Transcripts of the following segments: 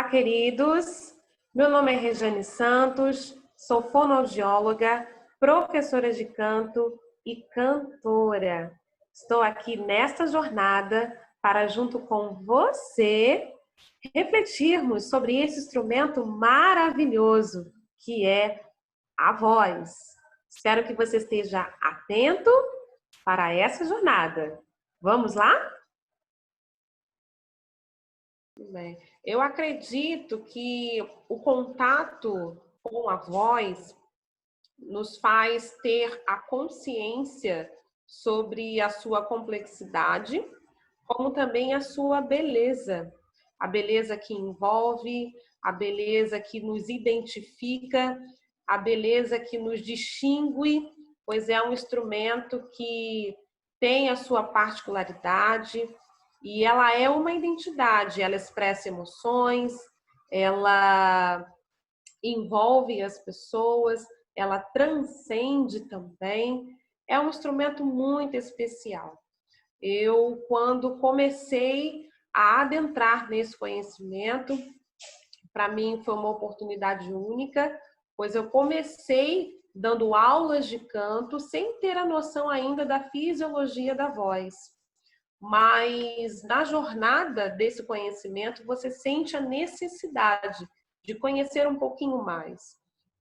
queridos. Meu nome é Regiane Santos, sou fonoaudióloga, professora de canto e cantora. Estou aqui nesta jornada para, junto com você, refletirmos sobre esse instrumento maravilhoso que é a voz. Espero que você esteja atento para essa jornada. Vamos lá? Bem, eu acredito que o contato com a voz nos faz ter a consciência sobre a sua complexidade, como também a sua beleza. A beleza que envolve, a beleza que nos identifica, a beleza que nos distingue, pois é um instrumento que tem a sua particularidade e ela é uma identidade, ela expressa emoções, ela envolve as pessoas, ela transcende também. É um instrumento muito especial. Eu, quando comecei a adentrar nesse conhecimento, para mim foi uma oportunidade única, pois eu comecei dando aulas de canto sem ter a noção ainda da fisiologia da voz. Mas na jornada desse conhecimento, você sente a necessidade de conhecer um pouquinho mais.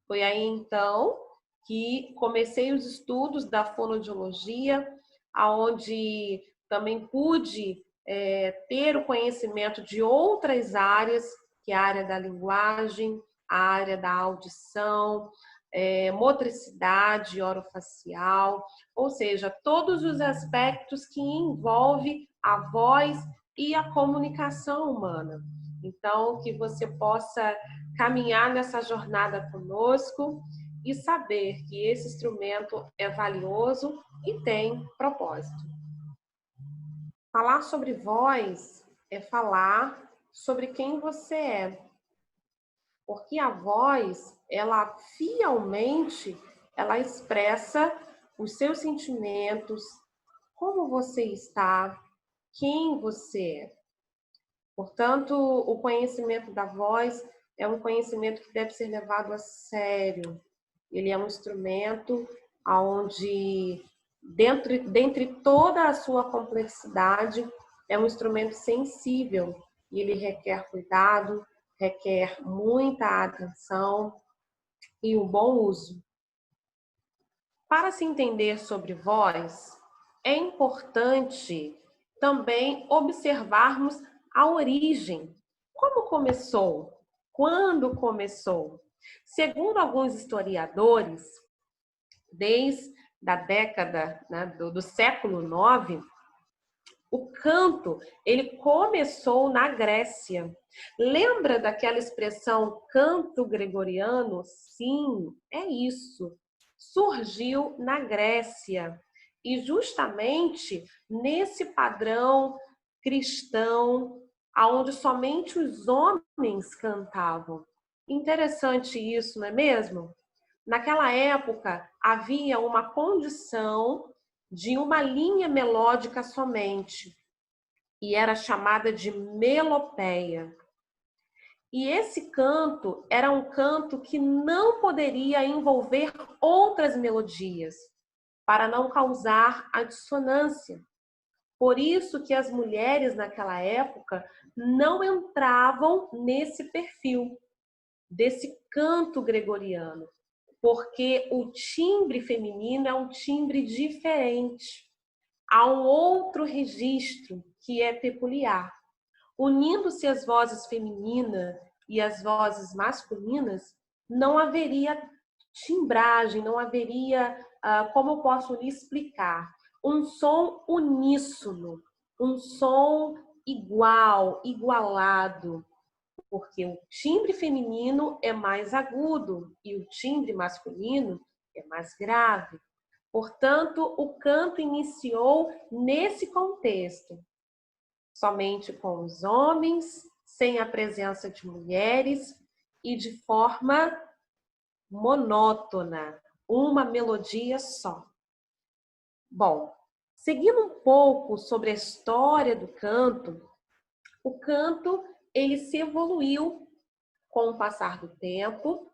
Foi aí então que comecei os estudos da fonoaudiologia, aonde também pude ter o conhecimento de outras áreas, que é a área da linguagem, a área da audição, motricidade orofacial, ou seja, todos os aspectos que envolvem a voz e a comunicação humana. Então, que você possa caminhar nessa jornada conosco e saber que esse instrumento é valioso e tem propósito. Falar sobre voz é falar sobre quem você é. Porque a voz, ela fielmente, ela expressa os seus sentimentos, como você está, quem você é. Portanto, o conhecimento da voz é um conhecimento que deve ser levado a sério. Ele é um instrumento onde, dentre toda a sua complexidade, é um instrumento sensível e ele requer cuidado, requer muita atenção e um bom uso. Para se entender sobre voz, é importante também observarmos a origem. Como começou? Quando começou? Segundo alguns historiadores, desde a década do século IX, o canto, ele começou na Grécia. Lembra daquela expressão canto gregoriano? Sim, é isso. Surgiu na Grécia. E justamente nesse padrão cristão, aonde somente os homens cantavam. Interessante isso, não é mesmo? Naquela época, havia uma condição de uma linha melódica somente, e era chamada de melopeia. E esse canto era um canto que não poderia envolver outras melodias, para não causar a dissonância. Por isso que as mulheres naquela época não entravam nesse perfil desse canto gregoriano, porque o timbre feminino é um timbre diferente. Há um outro registro que é peculiar. Unindo-se as vozes femininas e as vozes masculinas, não haveria timbragem, não haveria, como eu posso lhe explicar, um som uníssono, um som igual, igualado, porque o timbre feminino é mais agudo e o timbre masculino é mais grave. Portanto, o canto iniciou nesse contexto, somente com os homens, sem a presença de mulheres e de forma monótona, uma melodia só. Bom, seguindo um pouco sobre a história do canto, o canto ele se evoluiu com o passar do tempo,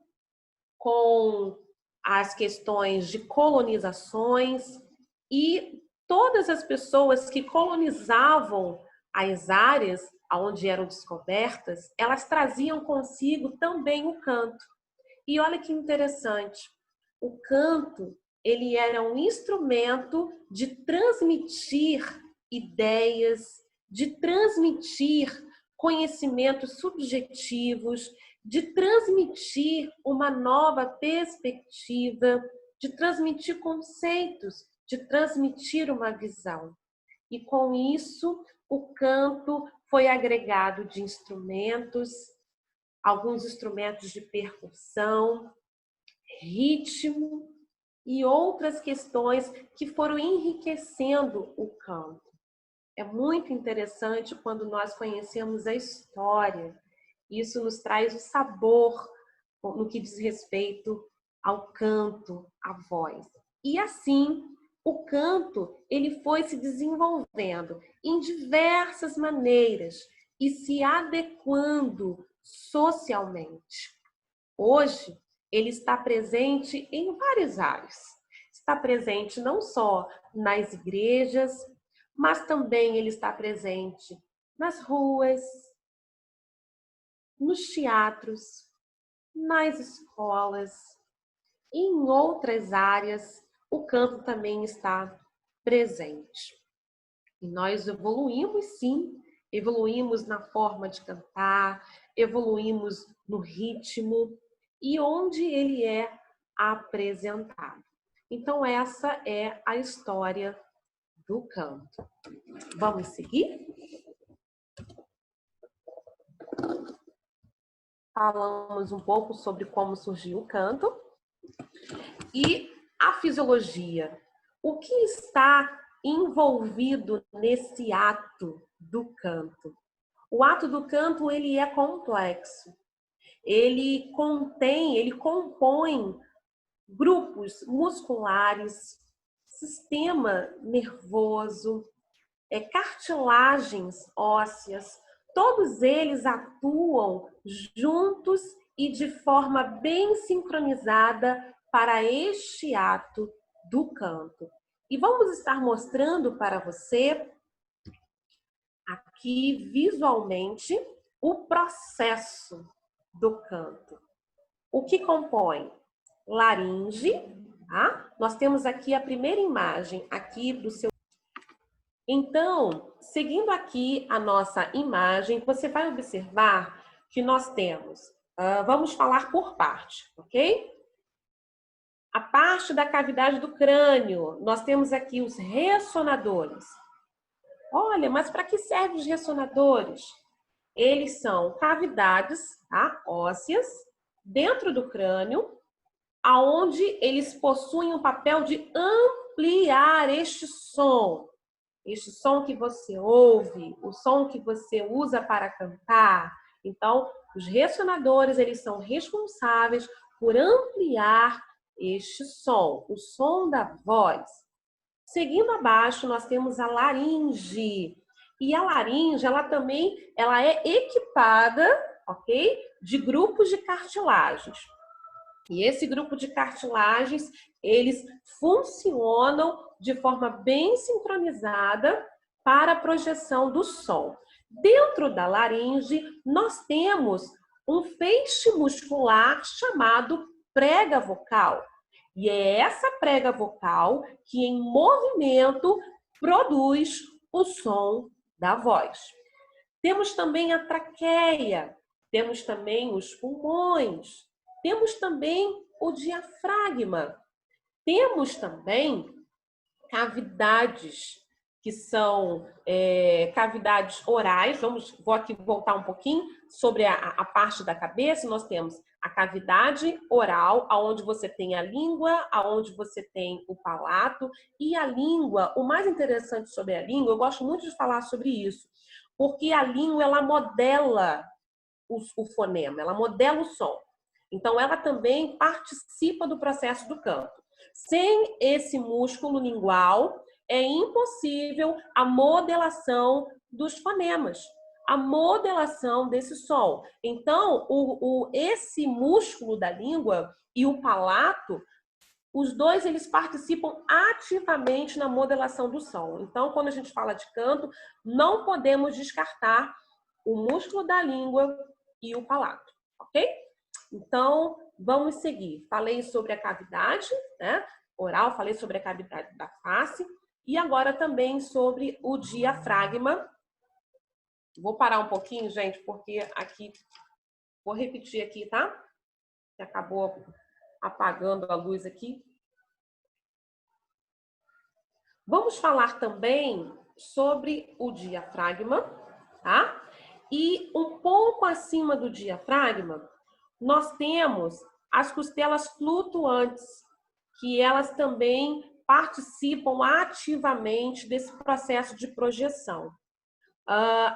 com as questões de colonizações e todas as pessoas que colonizavam as áreas onde eram descobertas, elas traziam consigo também o canto. E olha que interessante, o canto, ele era um instrumento de transmitir ideias, de transmitir conhecimentos subjetivos, de transmitir uma nova perspectiva, de transmitir conceitos, de transmitir uma visão. E com isso, o canto foi agregado de instrumentos, alguns instrumentos de percussão, ritmo e outras questões que foram enriquecendo o canto. É muito interessante quando nós conhecemos a história. Isso nos traz o sabor no que diz respeito ao canto, à voz. E assim, o canto ele foi se desenvolvendo em diversas maneiras e se adequando socialmente. Hoje, ele está presente em várias áreas. Está presente não só nas igrejas, mas também ele está presente nas ruas, nos teatros, nas escolas e em outras áreas o canto também está presente. E nós evoluímos sim, evoluímos na forma de cantar, evoluímos no ritmo e onde ele é apresentado. Então essa é a história do canto. Vamos seguir? Falamos um pouco sobre como surgiu o canto e a fisiologia. O que está envolvido nesse ato do canto? O ato do canto, ele é complexo. Ele compõe grupos musculares, sistema nervoso, cartilagens ósseas, todos eles atuam juntos e de forma bem sincronizada para este ato do canto. E vamos estar mostrando para você aqui visualmente o processo do canto. O que compõe? Laringe, tá? Nós temos aqui a primeira imagem aqui do seu. Então, seguindo aqui a nossa imagem, você vai observar que nós temos, vamos falar por parte, ok? A parte da cavidade do crânio, nós temos aqui os ressonadores. Olha, mas para que servem os ressonadores? Eles são cavidades, tá, ósseas dentro do crânio, aonde eles possuem o papel de ampliar este som que você ouve, o som que você usa para cantar. Então, os ressonadores, eles são responsáveis por ampliar este som, o som da voz. Seguindo abaixo, nós temos a laringe. E a laringe, ela é equipada, ok? De grupos de cartilagens. E esse grupo de cartilagens, eles funcionam de forma bem sincronizada para a projeção do som. Dentro da laringe, nós temos um feixe muscular chamado prega vocal. E é essa prega vocal que, em movimento, produz o som da voz. Temos também a traqueia, temos também os pulmões, temos também o diafragma, temos também cavidades, que são cavidades orais. Vou aqui voltar um pouquinho sobre a parte da cabeça. Nós temos a cavidade oral, aonde você tem a língua, aonde você tem o palato. E a língua, o mais interessante sobre a língua, eu gosto muito de falar sobre isso, porque a língua, ela modela o fonema, ela modela o som. Então, ela também participa do processo do canto. Sem esse músculo lingual, é impossível a modelação dos fonemas. a modelação desse som. Então, esse músculo da língua e o palato, os dois, eles participam ativamente na modelação do som. Então, quando a gente fala de canto, não podemos descartar o músculo da língua e o palato, ok? Então, vamos seguir. Falei sobre a cavidade, né, oral, falei sobre a cavidade da face e agora também sobre o diafragma. Vou parar um pouquinho, gente, porque aqui, vou repetir aqui, tá? Que acabou apagando a luz aqui. Vamos falar também sobre o diafragma, tá? E um pouco acima do diafragma, nós temos as costelas flutuantes, que elas também participam ativamente desse processo de projeção.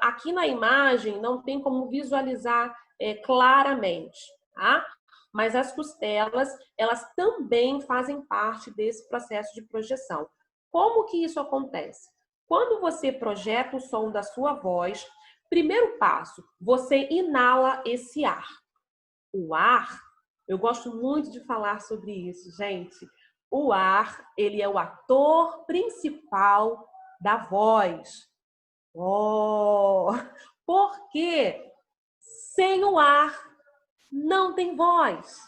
Aqui na imagem não tem como visualizar claramente, tá? Mas as costelas, elas também fazem parte desse processo de projeção. Como que isso acontece? Quando você projeta o som da sua voz, primeiro passo, você inala esse ar. O ar, eu gosto muito de falar sobre isso, gente. O ar, ele é o ator principal da voz. Oh, porque sem o ar não tem voz.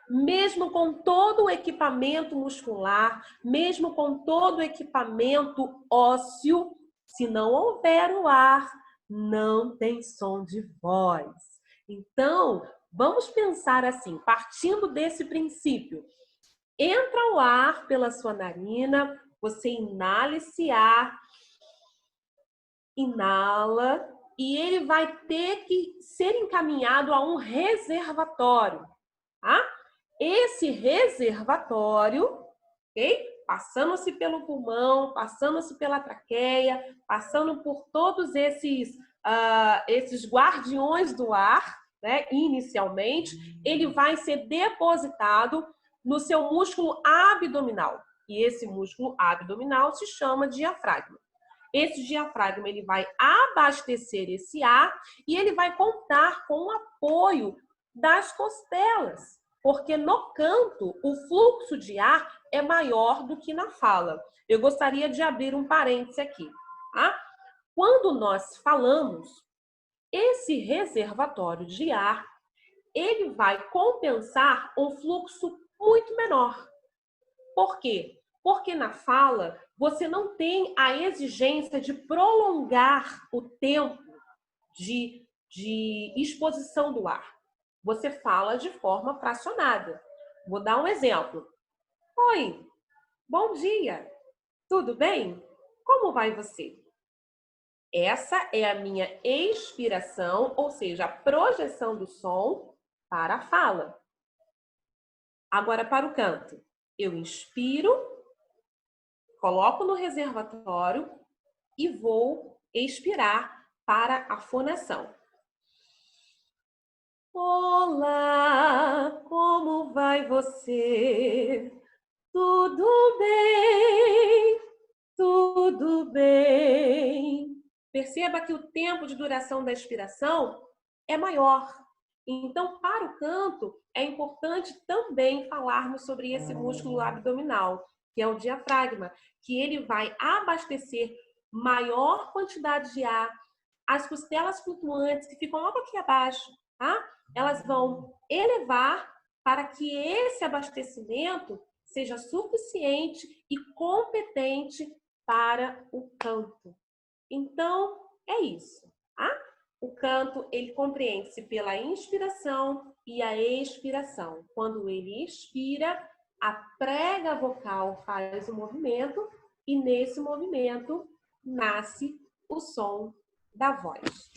Mesmo com todo o equipamento muscular, mesmo com todo o equipamento ósseo, se não houver o ar, não tem som de voz. Então, vamos pensar assim, partindo desse princípio. Entra o ar pela sua narina, você inala esse ar, inala, e ele vai ter que ser encaminhado a um reservatório, tá? Esse reservatório, ok? Passando-se pelo pulmão, passando-se pela traqueia, passando por todos esses guardiões do ar, né? Inicialmente, ele vai ser depositado no seu músculo abdominal. E esse músculo abdominal se chama diafragma. Esse diafragma, ele vai abastecer esse ar e ele vai contar com o apoio das costelas, porque no canto o fluxo de ar é maior do que na fala. Eu gostaria de abrir um parêntese aqui, tá? Quando nós falamos, esse reservatório de ar, ele vai compensar um fluxo muito menor. Por quê? Porque na fala, você não tem a exigência de prolongar o tempo de exposição do ar. Você fala de forma fracionada. Vou dar um exemplo. Oi, bom dia, tudo bem? Como vai você? Essa é a minha expiração, ou seja, a projeção do som para a fala. Agora para o canto. Eu inspiro, coloco no reservatório e vou expirar para a fonação. Olá, como vai você? Tudo bem, tudo bem. Perceba que o tempo de duração da expiração é maior. Então, para o canto, é importante também falarmos sobre esse músculo abdominal, que é o diafragma, que ele vai abastecer maior quantidade de ar. As costelas flutuantes que ficam logo aqui abaixo, tá? Elas vão elevar para que esse abastecimento seja suficiente e competente para o canto. Então, é isso, tá? O canto, ele compreende-se pela inspiração e a expiração. Quando ele expira, a prega vocal faz o movimento e nesse movimento nasce o som da voz.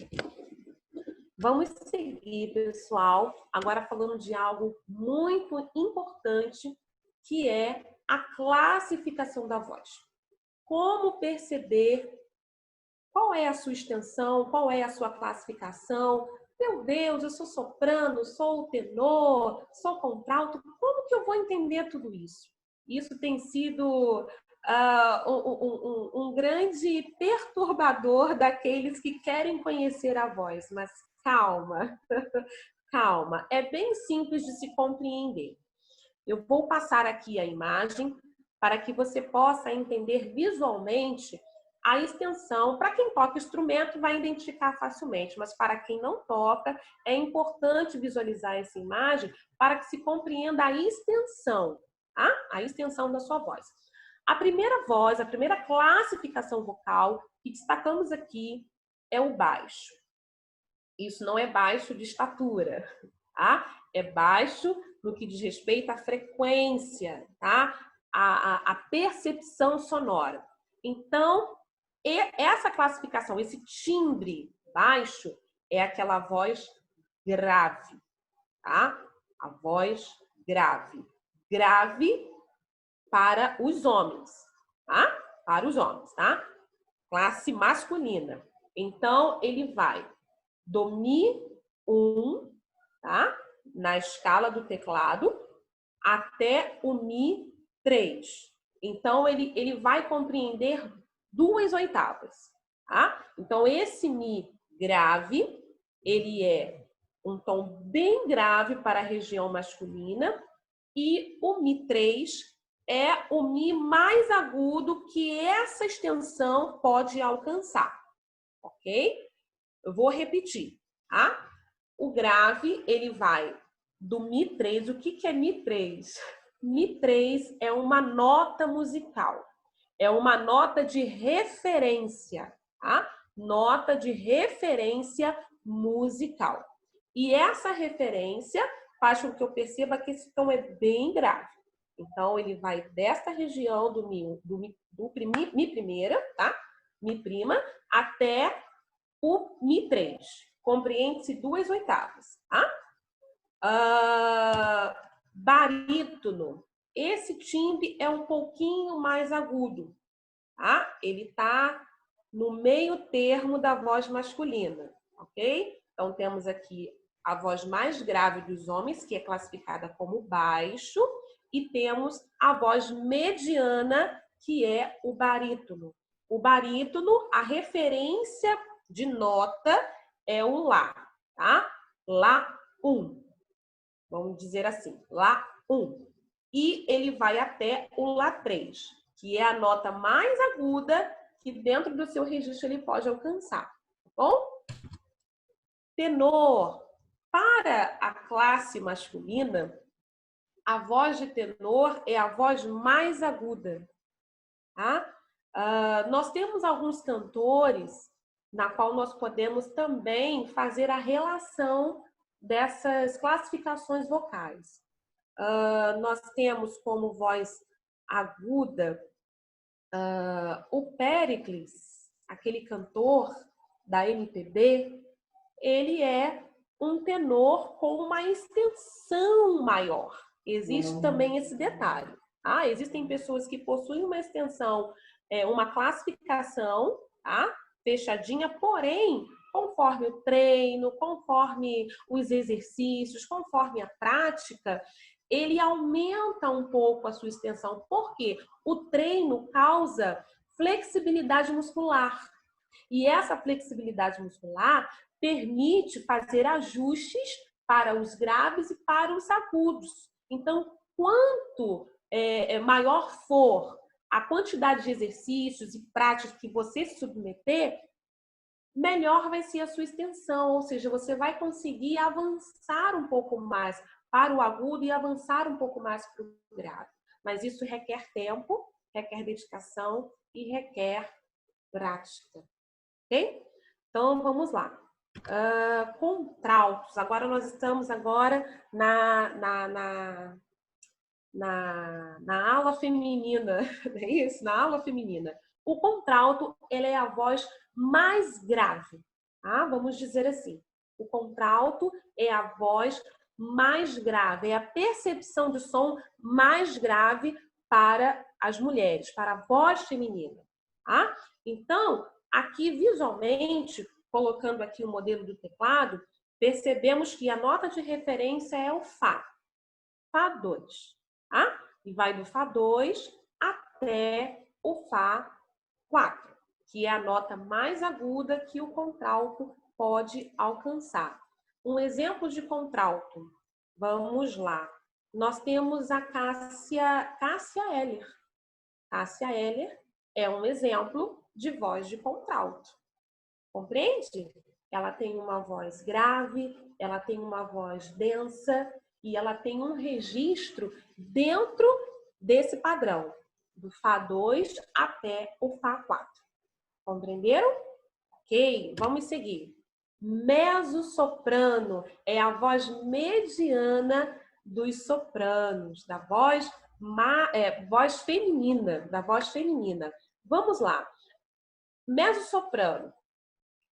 Vamos seguir, pessoal, agora falando de algo muito importante, que é a classificação da voz. Como perceber qual é a sua extensão, qual é a sua classificação? Meu Deus, eu sou soprano, sou tenor, sou contralto. Como que eu vou entender tudo isso? Isso tem sido um grande perturbador daqueles que querem conhecer a voz, mas calma, calma, é bem simples de se compreender. Eu vou passar aqui a imagem para que você possa entender visualmente a extensão. Para quem toca instrumento vai identificar facilmente, mas para quem não toca, é importante visualizar essa imagem para que se compreenda a extensão, tá? A extensão da sua voz. A primeira voz, a primeira classificação vocal que destacamos aqui é o baixo. Isso não é baixo de estatura, tá? É baixo no que diz respeito à frequência, tá? A percepção sonora. Então, essa classificação, esse timbre baixo, é aquela voz grave, tá? A voz grave. Grave para os homens, tá? Para os homens, tá? Classe masculina. Então, ele vai do Mi 1, tá? Na escala do teclado, até o Mi 3. Então, ele vai compreender 2 oitavas, tá? Então, esse Mi grave, ele é um tom bem grave para a região masculina, e o Mi 3 é o Mi mais agudo que essa extensão pode alcançar, ok? Eu vou repetir, tá? O grave, ele vai do Mi 3. O que é Mi 3? Mi 3 é uma nota musical. É uma nota de referência, tá? Nota de referência musical. E essa referência faz com que eu perceba que esse tom é bem grave. Então, ele vai desta região do Mi primeira, tá? Mi prima, até o Mi 3. Compreende-se 2 oitavas, tá? Barítono. Esse timbre é um pouquinho mais agudo, tá? Ele está no meio termo da voz masculina, ok? Então, temos aqui a voz mais grave dos homens, que é classificada como baixo, e temos a voz mediana, que é o barítono. O barítono, a referência de nota é o Lá, tá? Lá 1. Vamos dizer assim, Lá 1. E ele vai até o Lá 3, que é a nota mais aguda que dentro do seu registro ele pode alcançar, tá bom? Tenor. Para a classe masculina, a voz de tenor é a voz mais aguda, tá? Nós temos alguns cantores na qual nós podemos também fazer a relação dessas classificações vocais. Nós temos como voz aguda o Péricles, aquele cantor da MPB, ele é um tenor com uma extensão maior. Existe também esse detalhe. Existem pessoas que possuem uma extensão, uma classificação, tá? Fechadinha, porém, conforme o treino, conforme os exercícios, conforme a prática, ele aumenta um pouco a sua extensão. Por quê? O treino causa flexibilidade muscular. E essa flexibilidade muscular permite fazer ajustes para os graves e para os agudos. Então, quanto maior for a quantidade de exercícios e práticas que você se submeter, melhor vai ser a sua extensão, ou seja, você vai conseguir avançar um pouco mais para o agudo e avançar um pouco mais para o grave. Mas isso requer tempo, requer dedicação e requer prática. Ok? Então, vamos lá. Contraltos. Agora, nós estamos na aula feminina, não é isso? Na aula feminina. O contralto, ele é a voz mais grave, tá? Vamos dizer assim. O contralto é a voz mais grave, é a percepção de som mais grave para as mulheres, para a voz feminina, tá? Então, aqui visualmente, colocando aqui o modelo do teclado, percebemos que a nota de referência é o Fá. Fá 2. Tá? e vai do Fá2 até o Fá4, que é a nota mais aguda que o contralto pode alcançar. Um exemplo de contralto, vamos lá. Nós temos a Cássia Eller. Cássia Eller é um exemplo de voz de contralto. Compreende? Ela tem uma voz grave, ela tem uma voz densa e ela tem um registro dentro desse padrão, do Fá2 até o Fá4. Compreenderam? Ok, vamos seguir. Mezzo-soprano é a voz mediana dos sopranos, da voz feminina. Vamos lá. Mezzo-soprano,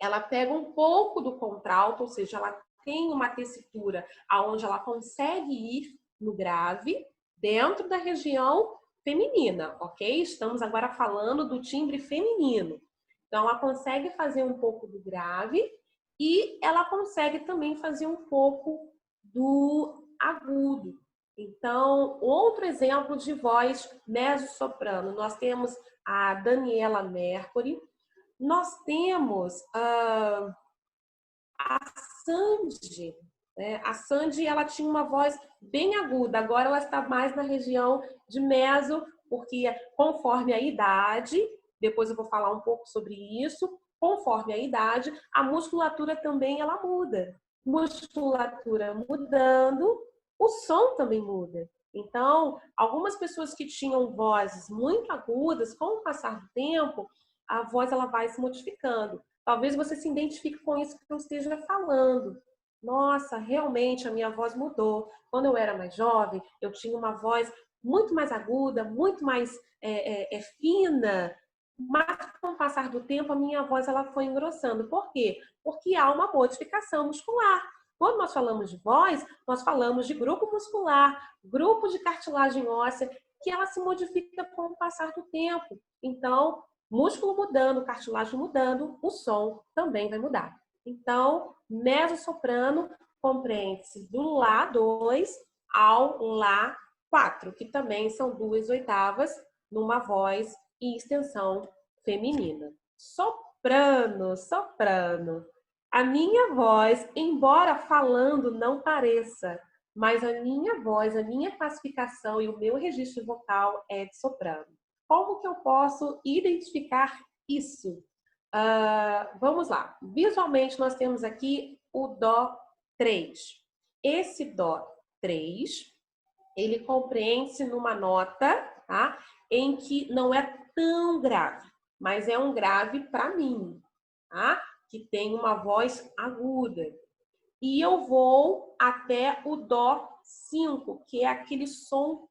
ela pega um pouco do contralto, ou seja, ela tem uma tessitura onde ela consegue ir no grave dentro da região feminina, ok? Estamos agora falando do timbre feminino. Então, ela consegue fazer um pouco do grave e ela consegue também fazer um pouco do agudo. Então, outro exemplo de voz mezzo-soprano, nós temos a Daniela Mercury, nós temos a Sandy. Né? A Sandy, ela tinha uma voz bem aguda, agora ela está mais na região de mezzo, porque conforme a idade, depois eu vou falar um pouco sobre isso, conforme a idade, a musculatura também ela muda. Musculatura mudando, o som também muda. Então, algumas pessoas que tinham vozes muito agudas, com o passar do tempo, a voz ela vai se modificando. Talvez você se identifique com isso que eu esteja falando. Nossa, realmente a minha voz mudou. Quando eu era mais jovem, eu tinha uma voz muito mais aguda, muito mais fina, mas com o passar do tempo a minha voz ela foi engrossando. Por quê? Porque há uma modificação muscular. Quando nós falamos de voz, nós falamos de grupo muscular, grupo de cartilagem óssea, que ela se modifica com o passar do tempo. Então, músculo mudando, cartilagem mudando, o som também vai mudar. Então, mezzo-soprano compreende-se do Lá2 ao Lá4, que também são 2 oitavas numa voz e extensão feminina. Soprano, soprano. A minha voz, embora falando não pareça, mas a minha voz, a minha classificação e o meu registro vocal é de soprano. Como que eu posso identificar isso? Vamos lá. Visualmente, nós temos aqui o Dó 3. Esse Dó 3, ele compreende-se numa nota, tá? Em que não é tão grave, mas é um grave para mim, tá? Que tem uma voz aguda. E eu vou até o Dó 5, que é aquele som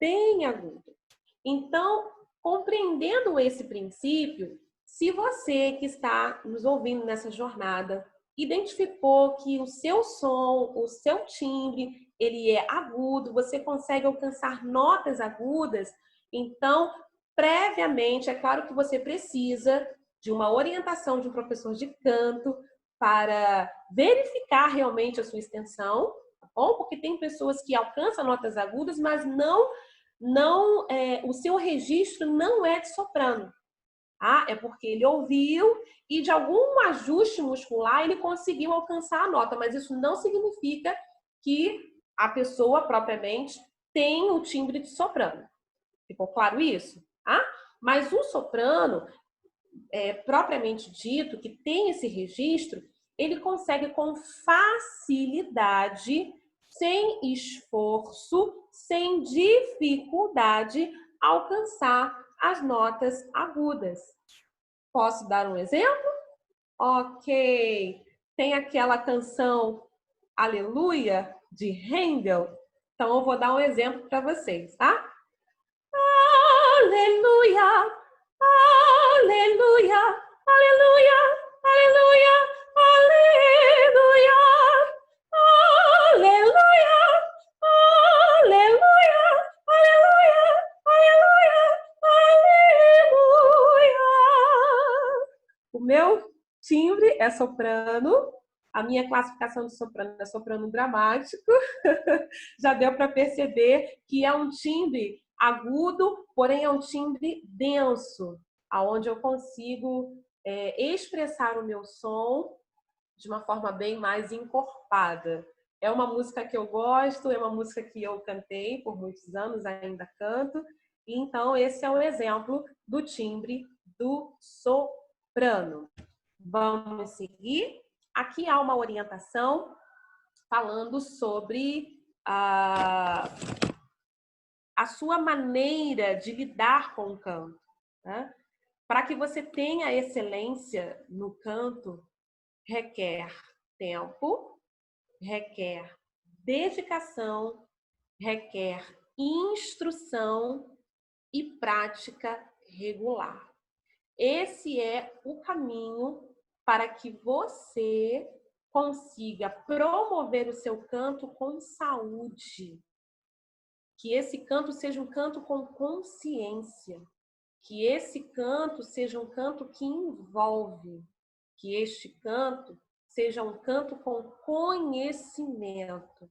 bem agudo. Então, compreendendo esse princípio, se você que está nos ouvindo nessa jornada identificou que o seu som, o seu timbre, ele é agudo, você consegue alcançar notas agudas, então, previamente, é claro que você precisa de uma orientação de um professor de canto para verificar realmente a sua extensão, tá bom? Porque tem pessoas que alcançam notas agudas, mas o seu registro não é de soprano. Ah, é porque ele ouviu e de algum ajuste muscular ele conseguiu alcançar a nota, mas isso não significa que a pessoa propriamente tem o timbre de soprano. Ficou claro isso? Ah? Mas o soprano, propriamente dito, que tem esse registro, ele consegue com facilidade, sem esforço, sem dificuldade, alcançar as notas agudas. Posso dar um exemplo? Ok. Tem aquela canção Aleluia, de Handel. Então, eu vou dar um exemplo para vocês, tá? Aleluia, aleluia, aleluia, aleluia, aleluia, aleluia, aleluia, aleluia, aleluia, aleluia. O meu timbre é soprano, A minha classificação de soprano é soprano dramático. Já deu para perceber que é um timbre agudo, porém é um timbre denso, aonde eu consigo expressar o meu som de uma forma bem mais encorpada. É uma música que eu gosto, é uma música que eu cantei por muitos anos, ainda canto. E então esse é o exemplo do timbre do soprano. Vamos seguir. Aqui há uma orientação falando sobre a sua maneira de lidar com o canto. Né? Para que você tenha excelência no canto, requer tempo, requer dedicação, requer instrução e prática regular. Esse é o caminho para que você consiga promover o seu canto com saúde. Que esse canto seja um canto com consciência. Que esse canto seja um canto que envolve. Que este canto seja um canto com conhecimento.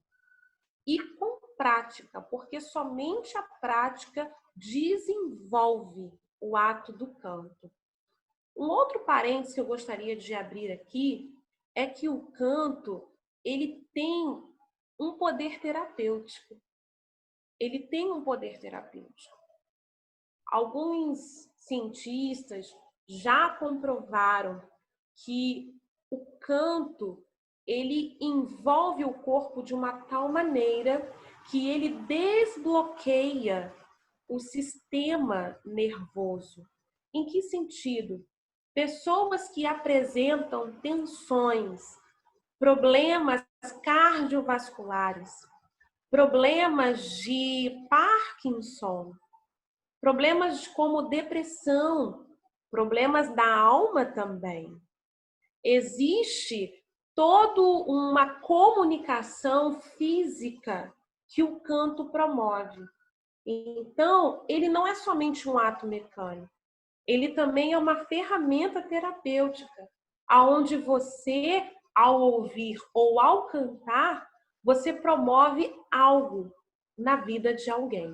E com prática, porque somente a prática desenvolve o ato do canto. Um outro parênteses que eu gostaria de abrir aqui é que o canto, ele tem um poder terapêutico. Ele tem um poder terapêutico. Alguns cientistas já comprovaram que o canto, ele envolve o corpo de uma tal maneira que ele desbloqueia o sistema nervoso. Em que sentido? Pessoas que apresentam tensões, problemas cardiovasculares, problemas de Parkinson, problemas como depressão, problemas da alma também. Existe toda uma comunicação física que o canto promove. Então, ele não é somente um ato mecânico. Ele também é uma ferramenta terapêutica, aonde você, ao ouvir ou ao cantar, você promove algo na vida de alguém.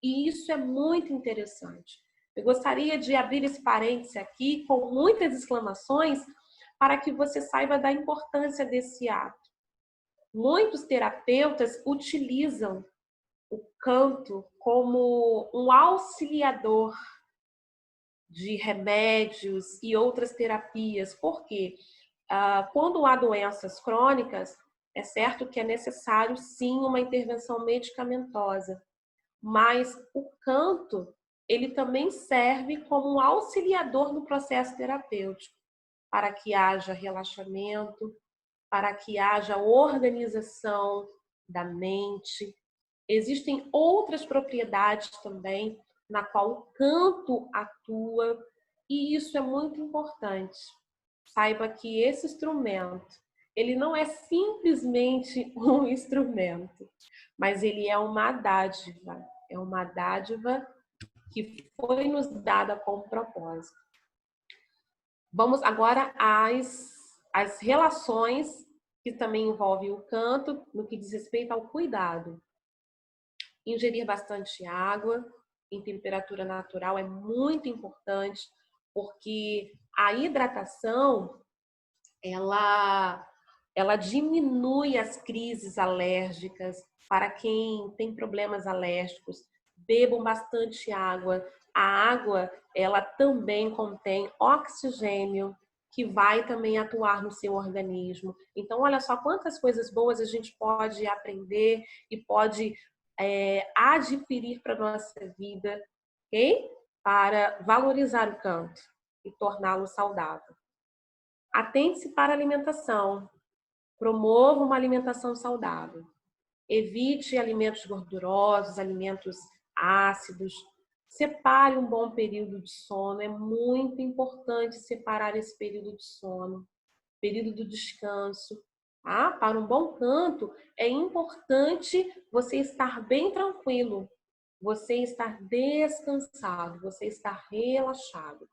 E isso é muito interessante. Eu gostaria de abrir esse parêntese aqui com muitas exclamações para que você saiba da importância desse ato. Muitos terapeutas utilizam o canto como um auxiliador de remédios e outras terapias, porque quando há doenças crônicas, é certo que é necessário sim uma intervenção medicamentosa, mas o canto, ele também serve como um auxiliador no processo terapêutico, para que haja relaxamento, para que haja organização da mente. Existem outras propriedades também na qual o canto atua, e isso é muito importante. Saiba que esse instrumento, ele não é simplesmente um instrumento, mas ele é uma dádiva que foi nos dada com propósito. Vamos agora às relações que também envolvem o canto, no que diz respeito ao cuidado. Ingerir bastante água em temperatura natural é muito importante, porque a hidratação, ela diminui as crises alérgicas. Para quem tem problemas alérgicos, bebam bastante água. A água, ela também contém oxigênio, que vai também atuar no seu organismo. Então, olha só quantas coisas boas a gente pode aprender e pode adquirir para a nossa vida, ok? Para valorizar o canto e torná-lo saudável. Atente-se para a alimentação. Promova uma alimentação saudável. Evite alimentos gordurosos, alimentos ácidos. Separe um bom período de sono. É muito importante separar esse período de sono, período do descanso. Para um bom canto, é importante você estar bem tranquilo, você estar descansado, você estar relaxado.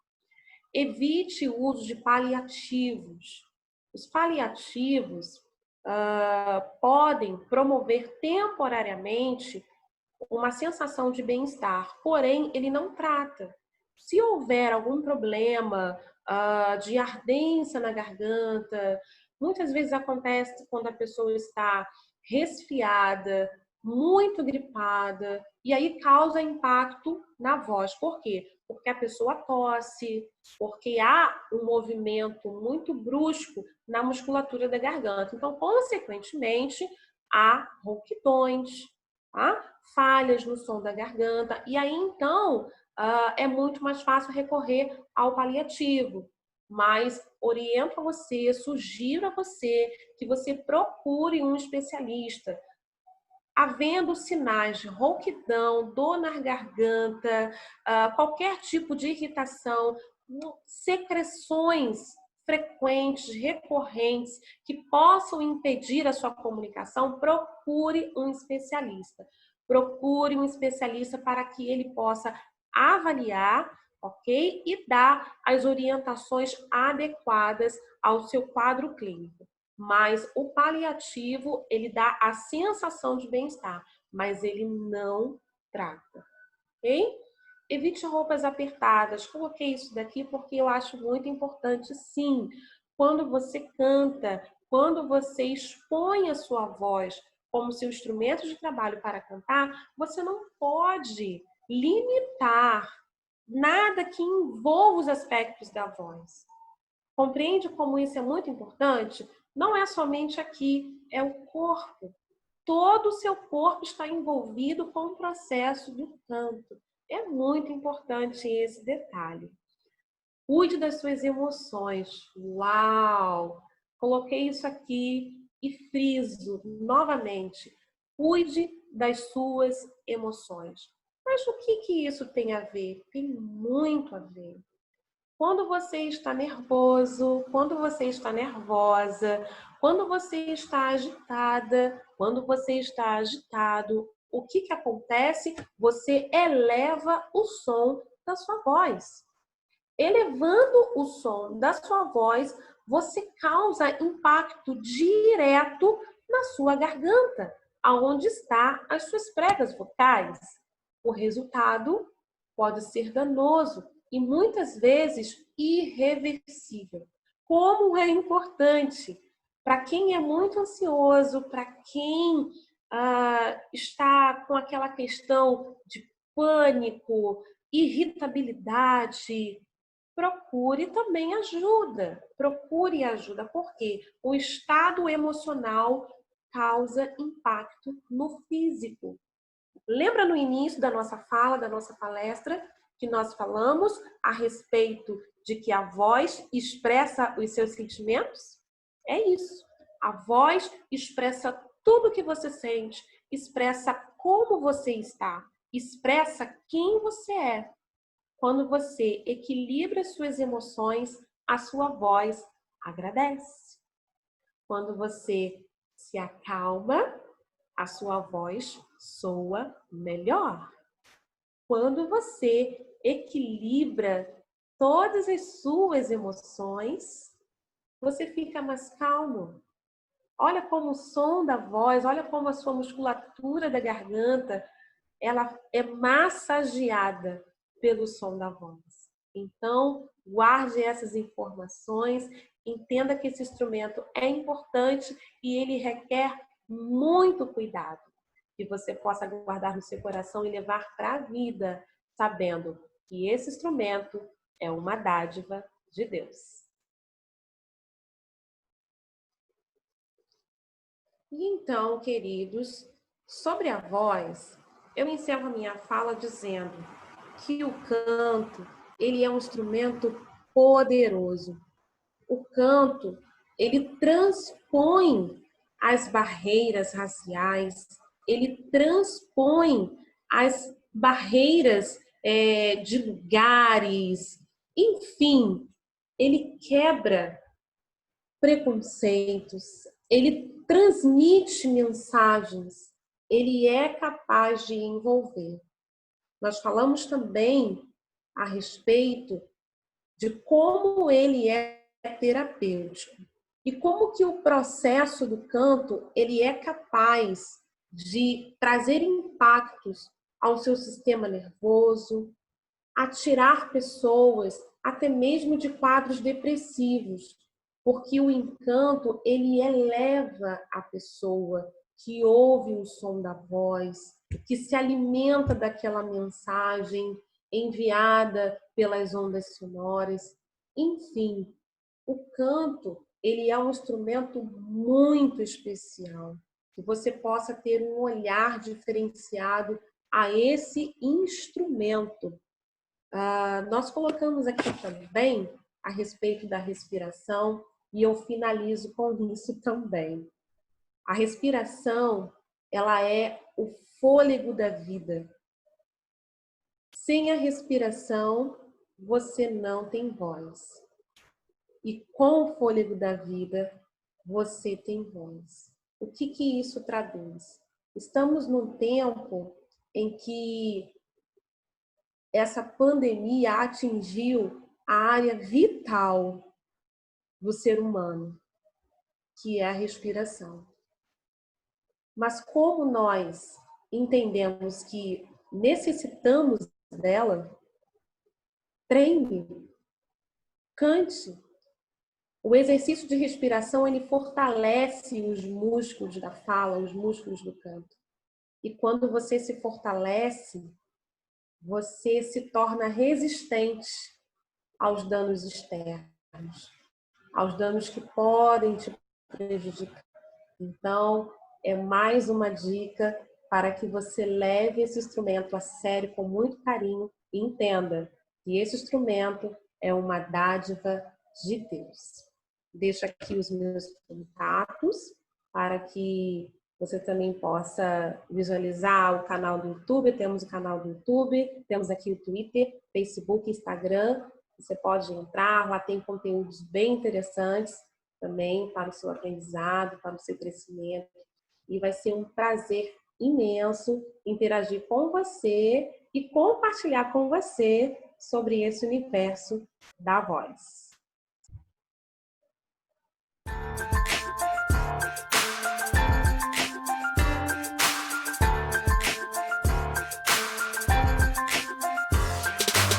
Evite o uso de paliativos. Os paliativos podem promover temporariamente uma sensação de bem-estar, porém ele não trata. Se houver algum problema de ardência na garganta, muitas vezes acontece quando a pessoa está resfriada, muito gripada, e aí causa impacto na voz. Por quê? Porque a pessoa tosse, porque há um movimento muito brusco na musculatura da garganta. Então, consequentemente, há ronquidões, tá? Falhas no som da garganta, e aí então é muito mais fácil recorrer ao paliativo. Mas oriento a você, sugiro a você que você procure um especialista. Havendo sinais de rouquidão, dor na garganta, qualquer tipo de irritação, secreções frequentes, recorrentes, que possam impedir a sua comunicação, procure um especialista. Procure um especialista para que ele possa avaliar, ok? E dar as orientações adequadas ao seu quadro clínico. Mas o paliativo, ele dá a sensação de bem-estar, mas ele não trata, ok? Evite roupas apertadas. Coloquei isso daqui porque eu acho muito importante, sim. Quando você canta, quando você expõe a sua voz como seu instrumento de trabalho para cantar, você não pode limitar nada que envolva os aspectos da voz. Compreende como isso é muito importante? Não é somente aqui, é o corpo. Todo o seu corpo está envolvido com o processo do canto. É muito importante esse detalhe. Cuide das suas emoções. Uau! Coloquei isso aqui e friso novamente. Cuide das suas emoções. Mas o que isso tem a ver? Tem muito a ver. Quando você está nervoso, quando você está nervosa, quando você está agitada, quando você está agitado, o que acontece? Você eleva o som da sua voz. Elevando o som da sua voz, você causa impacto direto na sua garganta, aonde está as suas pregas vocais. O resultado pode ser danoso e muitas vezes irreversível. Como é importante para quem é muito ansioso, para quem está com aquela questão de pânico, irritabilidade, procure também ajuda. Procure ajuda, porque o estado emocional causa impacto no físico. Lembra no início da nossa fala, da nossa palestra, que nós falamos a respeito de que a voz expressa os seus sentimentos? É isso. A voz expressa tudo o que você sente, expressa como você está, expressa quem você é. Quando você equilibra suas emoções, a sua voz agradece. Quando você se acalma, a sua voz soa melhor. Quando você equilibra todas as suas emoções, você fica mais calmo. Olha como o som da voz, olha como a sua musculatura da garganta, ela é massageada pelo som da voz. Então, guarde essas informações, entenda que esse instrumento é importante e ele requer muito cuidado. Que você possa guardar no seu coração e levar para a vida, sabendo que esse instrumento é uma dádiva de Deus. E então, queridos, sobre a voz, eu encerro a minha fala dizendo que o canto, ele é um instrumento poderoso. O canto, ele transpõe as barreiras raciais, ele transpõe as barreiras de lugares, enfim, ele quebra preconceitos, ele transmite mensagens, ele é capaz de envolver. Nós falamos também a respeito de como ele é terapêutico. E como que o processo do canto ele é capaz de trazer impactos ao seu sistema nervoso, a tirar pessoas até mesmo de quadros depressivos, porque o encanto ele eleva a pessoa que ouve o som da voz, que se alimenta daquela mensagem enviada pelas ondas sonoras. Enfim, o canto ele é um instrumento muito especial, que você possa ter um olhar diferenciado a esse instrumento. Nós colocamos aqui também a respeito da respiração e eu finalizo com isso também. A respiração, ela é o fôlego da vida. Sem a respiração, você não tem voz. E com o fôlego da vida, você tem voz. O que isso traduz? Estamos num tempo em que essa pandemia atingiu a área vital do ser humano, que é a respiração. Mas como nós entendemos que necessitamos dela, treine, cante. O exercício de respiração, ele fortalece os músculos da fala, os músculos do canto. E quando você se fortalece, você se torna resistente aos danos externos, aos danos que podem te prejudicar. Então, é mais uma dica para que você leve esse instrumento a sério com muito carinho e entenda que esse instrumento é uma dádiva de Deus. Deixo aqui os meus contatos para que você também possa visualizar o canal do YouTube. Temos o canal do YouTube, temos aqui o Twitter, Facebook, Instagram. Você pode entrar, lá tem conteúdos bem interessantes também para o seu aprendizado, para o seu crescimento. E vai ser um prazer imenso interagir com você e compartilhar com você sobre esse universo da voz.